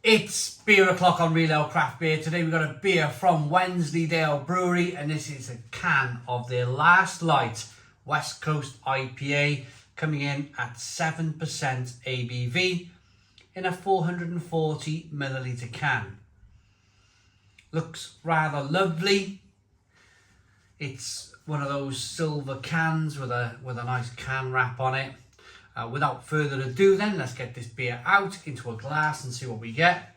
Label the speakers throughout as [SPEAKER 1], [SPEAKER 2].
[SPEAKER 1] It's beer o'clock on Real Ale Craft Beer. Today we've got a beer from Wensleydale Brewery, and this is a can of their Last Light West Coast IPA, coming in at 7% ABV in a 440 milliliter can. Looks rather lovely. It's one of those silver cans with a nice can wrap on it. Without further ado then, let's get this beer out into a glass and see what we get.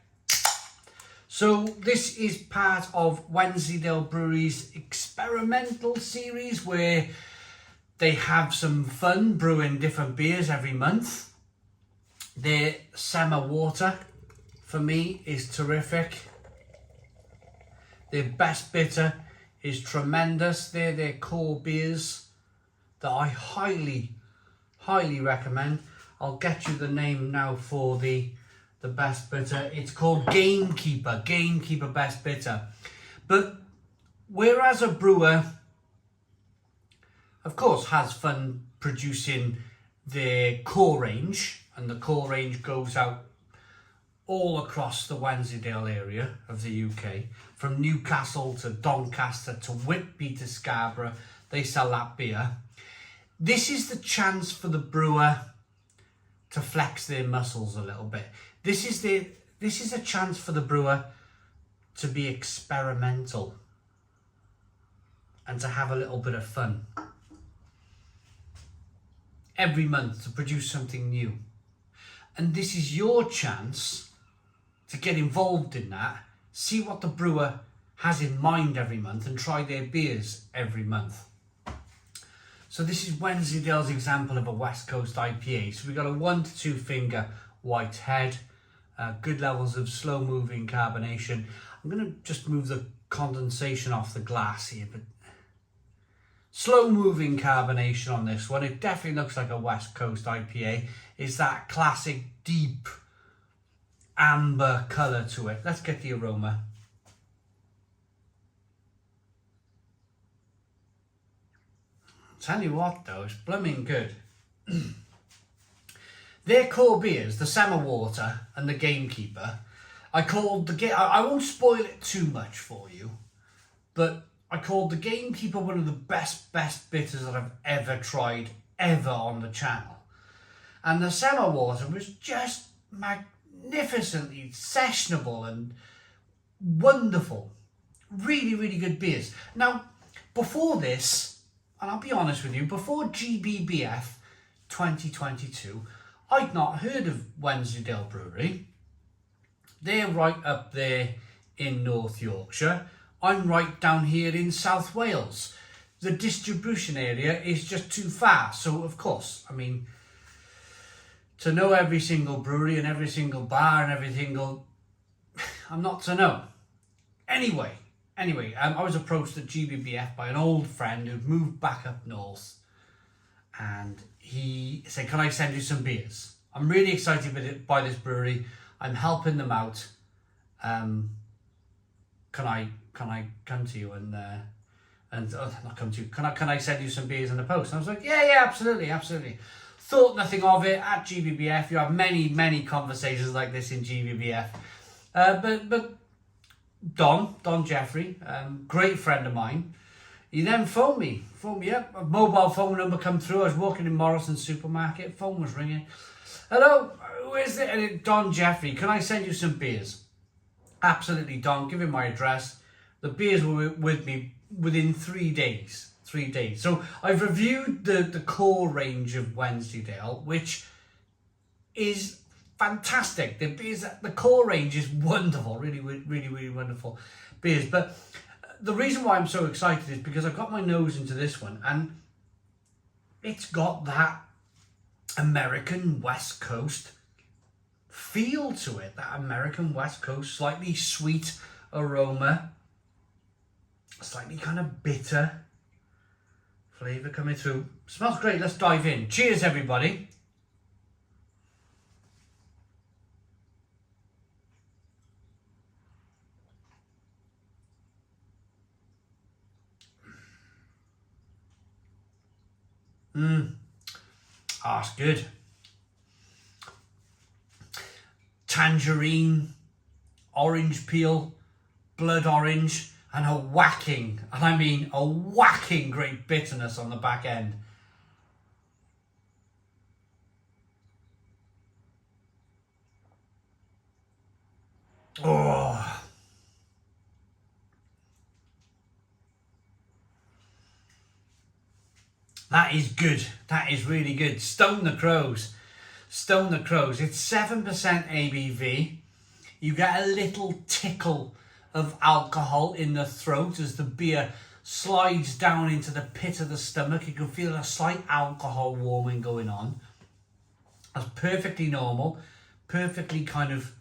[SPEAKER 1] So this is part of Wensleydale Brewery's experimental series where they have some fun brewing different beers every month. Their summer water, for me, is terrific. Their best bitter is tremendous. They're their core beers that I highly recommend. I'll get you the name now for the best bitter. It's called Gamekeeper Best Bitter. But whereas a brewer, of course, has fun producing their core range, and the core range goes out all across the Wensleydale area of the UK, from Newcastle to Doncaster to Whitby to Scarborough, they sell that beer. This is the chance for the brewer to flex their muscles a little bit. This is a chance for the brewer to be experimental and to have a little bit of fun. Every month to produce something new. And this is your chance to get involved in that, see what the brewer has in mind every month and try their beers every month. So this is Wensleydale's example of a West Coast IPA. So we've got a 1 to 2 finger white head, good levels of slow moving carbonation. I'm going to just move the condensation off the glass here, but slow moving carbonation on this one. It definitely looks like a West Coast IPA. It's that classic deep amber colour to it. Let's get the aroma. Tell you what though, it's blooming good. Their core beers, the Summer Water and the Gamekeeper, I won't spoil it too much for you, but I called the Gamekeeper one of the best bitters that I've ever tried, ever on the channel. And the Summer Water was just magnificently sessionable and wonderful. Really good beers. Now, before this, and I'll be honest with you, before GBBF 2022, I'd not heard of Wensleydale Brewery. They're right up there in North Yorkshire. I'm right down here in South Wales. The distribution area is just too far. So, of course, I mean, to know every single brewery and every single bar and every single... I'm not to know. Anyway, I was approached at GBBF by an old friend who'd moved back up north, and he said, can I send you some beers? I'm really excited by this brewery. I'm helping them out. Can I come to you and not come to you? Can I send you some beers in the post? And I was like, yeah, absolutely. Thought nothing of it. At GBBF, you have many conversations like this in GBBF. But Don Jeffrey, great friend of mine, he then phoned me up, a mobile phone number come through. I was walking in Morrison's supermarket, phone was ringing. Hello, who is it? And Don Jeffrey, can I send you some beers? Absolutely, Don, give him my address. The beers were with me within 3 days. So I've reviewed the core range of Wensleydale, which is fantastic. The core range is wonderful, really wonderful beers. But the reason why I'm so excited is because I got my nose into this one, and it's got that American West Coast feel to it. That American West Coast, slightly sweet aroma, slightly kind of bitter flavour coming through. Smells great. Let's dive in. Cheers, everybody. It's good. Tangerine, orange peel, blood orange, and a whacking, and I mean a whacking great bitterness on the back end. Oh, that is good. That is really good. Stone the Crows. Stone the Crows. It's 7% ABV. You get a little tickle of alcohol in the throat as the beer slides down into the pit of the stomach. You can feel a slight alcohol warming going on. That's perfectly normal. Perfectly kind of...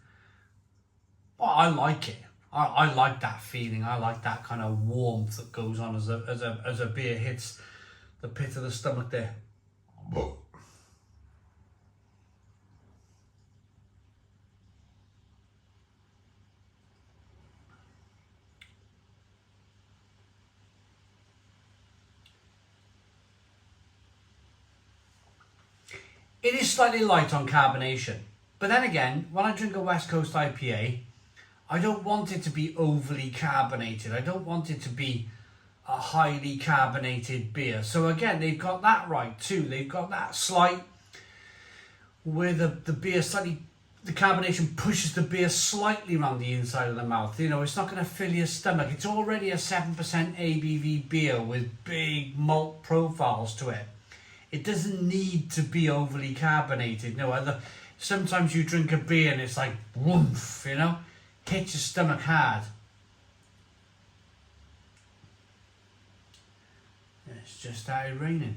[SPEAKER 1] Well, I like it. I like that feeling. I like that kind of warmth that goes on as a beer hits the pit of the stomach there. It is slightly light on carbonation, but then again, when I drink a West Coast IPA, I don't want it to be overly carbonated. I don't want it to be a highly carbonated beer. So again, they've got that right too. They've got that slight, where the beer slightly, the carbonation pushes the beer slightly around the inside of the mouth. You know, it's not going to fill your stomach. It's already a 7% ABV beer with big malt profiles to it. It doesn't need to be overly carbonated. No, sometimes you drink a beer and it's like, woof, you know, hits your stomach hard. It's just started raining.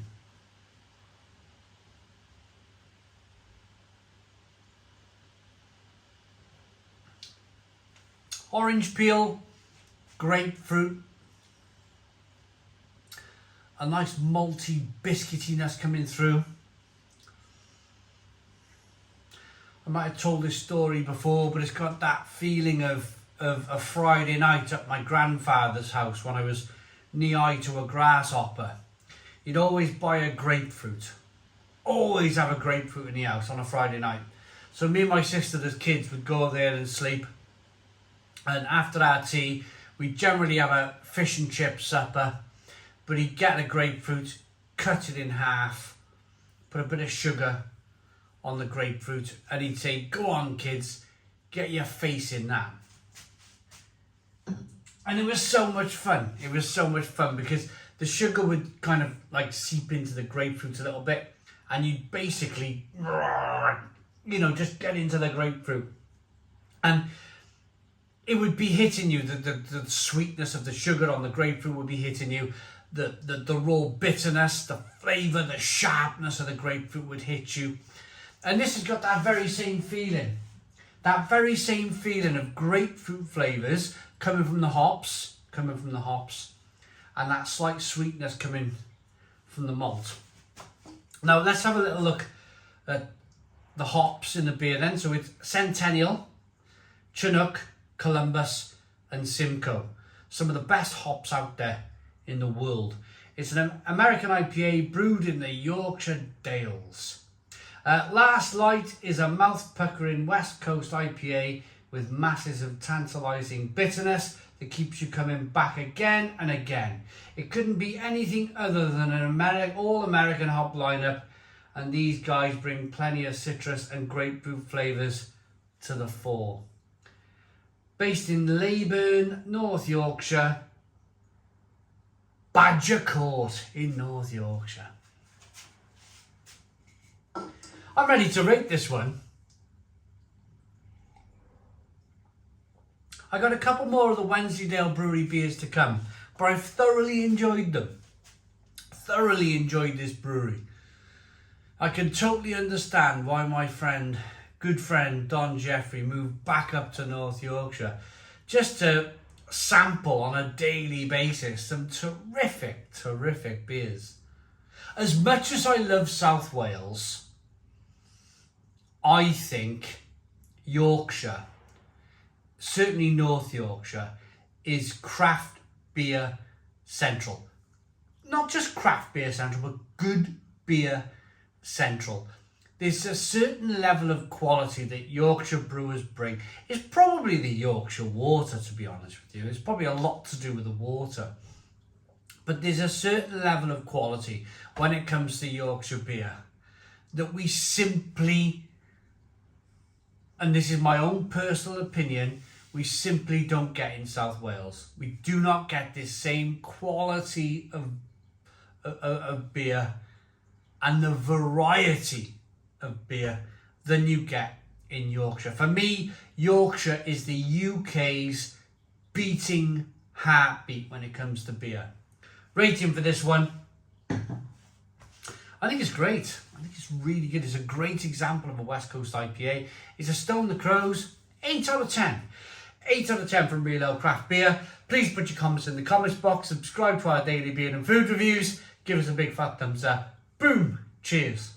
[SPEAKER 1] Orange peel, grapefruit, a nice malty biscuitiness coming through. I might have told this story before, but it's got that feeling of a Friday night at my grandfather's house when I was knee-high to a grasshopper. He'd always buy a grapefruit. Always have a grapefruit in the house on a Friday night. So me and my sister as kids would go there and sleep. And after our tea, we'd generally have a fish and chip supper. But he'd get a grapefruit, cut it in half, put a bit of sugar on the grapefruit, and he'd say, "Go on, kids, get your face in that." And it was so much fun. It was so much fun because the sugar would kind of like seep into the grapefruit a little bit, and you'd basically, you know, just get into the grapefruit. And it would be hitting you, the sweetness of the sugar on the grapefruit would be hitting you. The raw bitterness, the flavour, the sharpness of the grapefruit would hit you. And this has got that very same feeling. That very same feeling of grapefruit flavours coming from the hops, and that slight sweetness coming from the malt. Now let's have a little look at the hops in the beer then. So it's Centennial, Chinook, Columbus and Simcoe. Some of the best hops out there in the world. It's an American IPA brewed in the Yorkshire Dales. Last Light is a mouth-puckering West Coast IPA with masses of tantalising bitterness that keeps you coming back again and again. It couldn't be anything other than an all-American hop lineup, and these guys bring plenty of citrus and grapefruit flavours to the fore. Based in Leyburn, North Yorkshire, Badger Court in North Yorkshire. I'm ready to rate this one. I got a couple more of the Wensleydale Brewery beers to come, but I've thoroughly enjoyed them. Thoroughly enjoyed this brewery. I can totally understand why my good friend Don Jeffrey moved back up to North Yorkshire just to sample on a daily basis some terrific beers. As much as I love South Wales, I think Yorkshire, certainly North Yorkshire, is craft beer central. Not just craft beer central, but good beer central. There's a certain level of quality that Yorkshire brewers bring. It's probably the Yorkshire water, to be honest with you. It's probably a lot to do with the water. But there's a certain level of quality when it comes to Yorkshire beer that we simply, and this is my own personal opinion, we simply don't get in South Wales. We do not get this same quality of beer and the variety of beer than you get in Yorkshire. For me, Yorkshire is the UK's beating heartbeat when it comes to beer. Rating for this one, I think it's great. I think it's really good. It's a great example of a West Coast IPA. It's a Stone the Crows, 8 out of 10. 8 out of 10 from Real Ale Craft Beer. Please put your comments in the comments box. Subscribe to our daily beer and food reviews. Give us a big fat thumbs up. Boom. Cheers.